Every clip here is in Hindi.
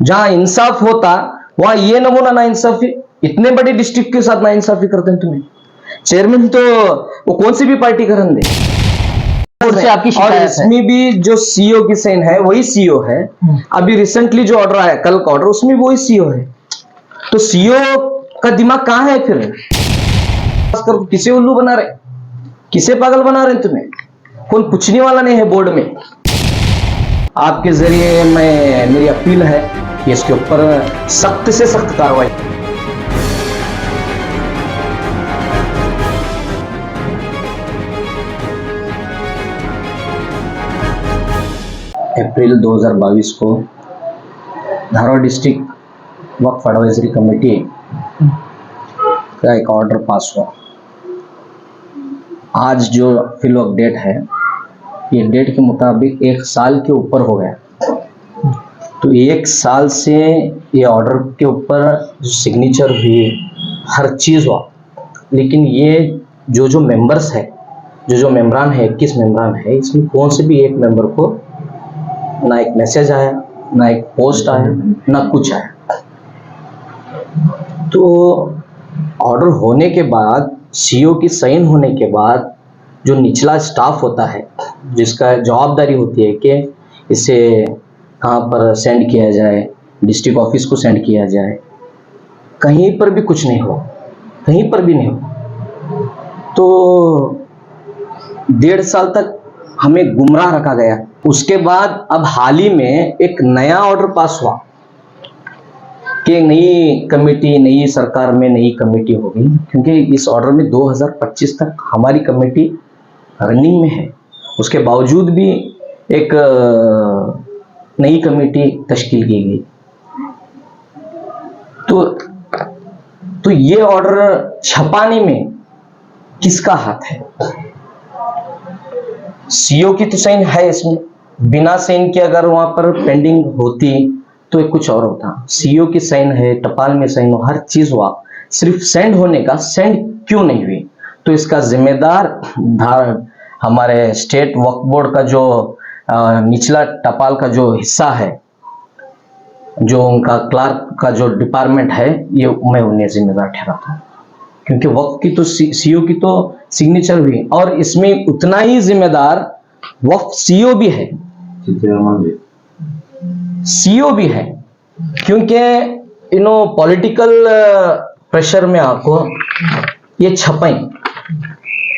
जहां इंसाफ होता वहां ये नमूना ना इंसाफी, इतने बड़े डिस्ट्रिक्ट के साथ ना इंसाफी करते हैं तुम्हें। चेयरमैन तो वो कौन सी भी पार्टी का रन दे, से आपकी और शिकायत है। इसमें भी जो सीईओ की साइन है वही सीईओ है। अभी रिसेंटली जो ऑर्डर आया, कल का ऑर्डर, उसमें भी वही सीईओ है। तो सीईओ का दिमाग कहां है फिर? किसे उल्लू बना रहे, किसे पागल बना रहे तुम्हें? कौन पूछने वाला नहीं है बोर्ड में। आपके जरिए मेरी अपील है कि इसके ऊपर सख्त से सख्त कार्रवाई। अप्रैल 2022 को धारवाड़ डिस्ट्रिक्ट वक्फ एडवाइजरी कमेटी का एक ऑर्डर पास हुआ। आज जो फिलवक्त डेट है, ये डेट के मुताबिक 1 साल के ऊपर हो गया। तो 1 साल से ये ऑर्डर के ऊपर जो सिग्नेचर हुई, हर चीज़ हुआ, लेकिन ये जो मेंबर्स है, जो मेम्बरान है, 21 मेम्बरान है, इसमें कौन से भी एक मेंबर को ना एक मैसेज आया, ना एक पोस्ट आया, ना कुछ आया। तो ऑर्डर होने के बाद, सीईओ की साइन होने के बाद, जो निचला स्टाफ होता है, जिसका जवाबदारी होती है कि इसे कहाँ पर सेंड किया जाए, डिस्ट्रिक्ट ऑफिस को सेंड किया जाए, कहीं पर भी कुछ नहीं हुआ, कहीं पर भी नहीं हुआ। तो 1.5 साल तक हमें गुमराह रखा गया। उसके बाद अब हाल ही में एक नया ऑर्डर पास हुआ कि नई कमेटी, नई सरकार में नई कमेटी होगी, क्योंकि इस ऑर्डर में 2025 तक हमारी कमेटी रनिंग में है। उसके बावजूद भी एक नई कमेटी तश्कील की गई। तो ये ऑर्डर छपाने में किसका हाथ है? सीईओ की तो साइन है इसमें, बिना साइन के अगर वहां पर पेंडिंग होती तो एक कुछ और होता। सीईओ की साइन है, टपाल में साइन हो, हर चीज हुआ, सिर्फ सेंड होने का सेंड क्यों नहीं हुई? तो इसका जिम्मेदार हमारे स्टेट वक्फ बोर्ड का जो निचला टपाल का जो हिस्सा है, जो उनका क्लार्क का जो डिपार्टमेंट है, ये मैं उन्हें जिम्मेदार ठहराता हूँ, क्योंकि वक्फ की तो सीईओ की तो सिग्नेचर हुई, और इसमें उतना ही जिम्मेदार वक्फ सीईओ भी है, सीईओ भी है, क्योंकि पॉलिटिकल प्रेशर में आपको ये छपाएं,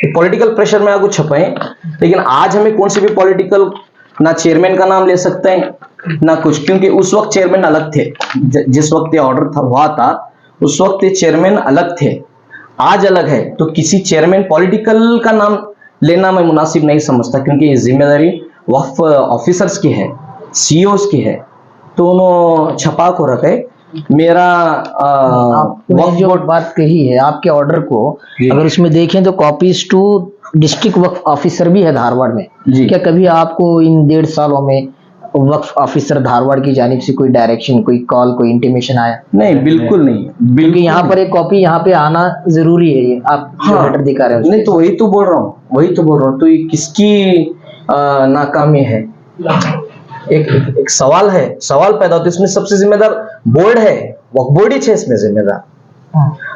पॉलिटिकल प्रेशर में आपको छपाएं। लेकिन आज हमें कौन सी भी पॉलिटिकल, ना चेयरमैन का नाम ले सकते हैं ना कुछ, क्योंकि उस वक्त चेयरमैन अलग थे। जिस वक्त ये ऑर्डर हुआ था उस वक्त ये चेयरमैन अलग थे, आज अलग है। तो किसी चेयरमैन पॉलिटिकल का नाम लेना मैं मुनासिब नहीं समझता, क्योंकि ये जिम्मेदारी वक्फ ऑफिसर्स की है, सीईओस की है। तो उन्होंने छपा को रखे। मेरा आपने जो बात कही है आपके ऑर्डर को, अगर उसमें देखें तो copies to district Waqf officer भी है धारवाड़ में। क्या कभी आपको इन 1.5 सालों में वक्फ ऑफिसर धारवाड़ की जानिब से कोई डायरेक्शन, कोई कॉल, कोई इंटीमेशन आया? नहीं, बिल्कुल नहीं, बिल्कुल। यहाँ पर एक कॉपी यहाँ पे आना जरूरी है, ये आप जो लेटर दिखा रहे हो। नहीं, तो वही तो बोल रहा हूँ, तो ये किसकी नाकामी है? एक सवाल है, सवाल पैदा होता है। इसमें सबसे जिम्मेदार बोर्ड है, वक्फ बोर्ड ही है इसमें जिम्मेदार।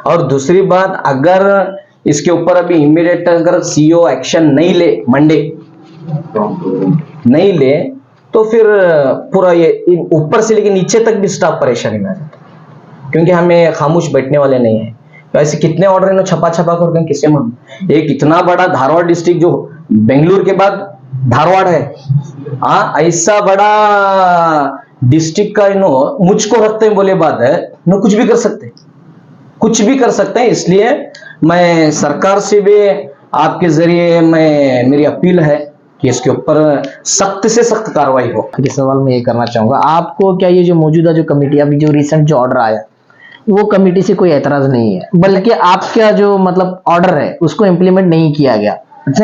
और दूसरी बात, अगर इसके ऊपर अभी इमीडिएट अगर सीईओ एक्शन नहीं ले, मंडे नहीं ले, तो फिर पूरा ये ऊपर से लेकर नीचे तक भी स्टाफ परेशानी में आ जाता है, क्योंकि हमें खामोश बैठने वाले नहीं है। तो ऐसे कितने ऑर्डर इन्होंने छपा कर किसे मन। एक इतना बड़ा धारवाड़ डिस्ट्रिक्ट, जो बेंगलुरु के बाद धारवाड़ है, ऐसा बड़ा डिस्ट्रिक्ट का मुझको रखते हैं बोले बात है, न कुछ भी कर सकते हैं, कुछ भी कर सकते हैं। इसलिए मैं सरकार से भी आपके जरिए मेरी अपील है कि इसके ऊपर सख्त से सख्त कार्रवाई हो। ये सवाल मैं ये करना चाहूंगा, आपको क्या ये जो मौजूदा जो कमेटी, अभी जो रिसेंट जो ऑर्डर आया, वो कमेटी से कोई एतराज नहीं है, बल्कि आपका जो मतलब ऑर्डर है उसको इम्प्लीमेंट नहीं किया गया,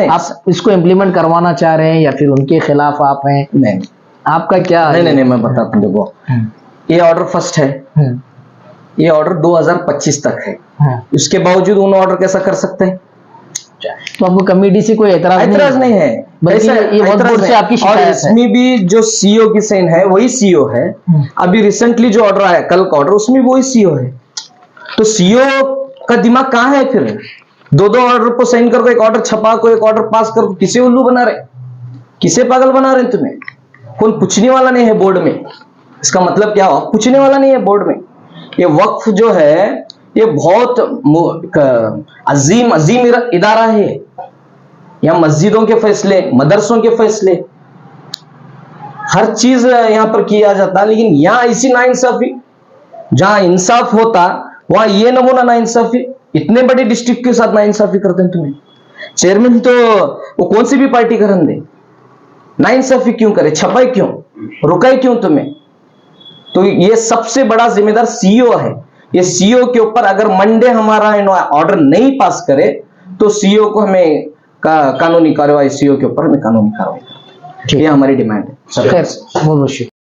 आप इसको इम्प्लीमेंट करवाना चाह रहे हैं या फिर उनके खिलाफ आप हैं? नहीं, आपका क्या? नहीं, मैं बताता हूँ। देखो, ये ऑर्डर फर्स्ट है, ये ऑर्डर 2025 तक है। उसके बावजूद उन ऑर्डर कैसा कर सकते हैं? तो आपको कमेटी से कोई ऐतराज नहीं है, बल्कि ये वक्फ बोर्ड से आपकी और शिकायत है। इसमें भी जो सीईओ की साइन है वही सीईओ है। अभी रिसेंटली जो ऑर्डर आया, कल का ऑर्डर, उसमें भी वही सीईओ है। तो सीईओ का दिमाग कहाँ है फिर? दो ऑर्डर को साइन कर, एक ऑर्डर छपा को, एक ऑर्डर पास कर, किसे उल्लू बना रहे, किसे पागल बना रहे तुम्हें? कौन पूछने वाला नहीं है बोर्ड में? इसका मतलब क्या हुआ? पूछने वाला नहीं है बोर्ड में। ये वक्फ जो है ये बहुत अजीम इदारा है। यहाँ मस्जिदों के फैसले, मदरसों के फैसले, हर चीज यहाँ पर किया जाता है। लेकिन यहाँ ऐसी नाइंसाफी, जहां इंसाफ होता वहां ये नमूना नाइंसाफी, इतने बड़े डिस्ट्रिक्ट के साथ नाइंसाफी करते हैं तुम्हें। चेयरमैन तो वो कौन सी भी पार्टी का रन दे, नाइंसाफी क्यों करे, छपाई क्यों, रुकाई क्यों तुम्हें? तो ये सबसे बड़ा जिम्मेदार सीईओ है। ये सीईओ के ऊपर अगर मंडे हमारा ऑर्डर नहीं पास करे तो सीईओ को हमें कानूनी कार्रवाई, सीईओ के ऊपर हमें कानूनी कार्रवाई, ये हमारी डिमांड है। खैर, बहुत बहुत शुक्रिया।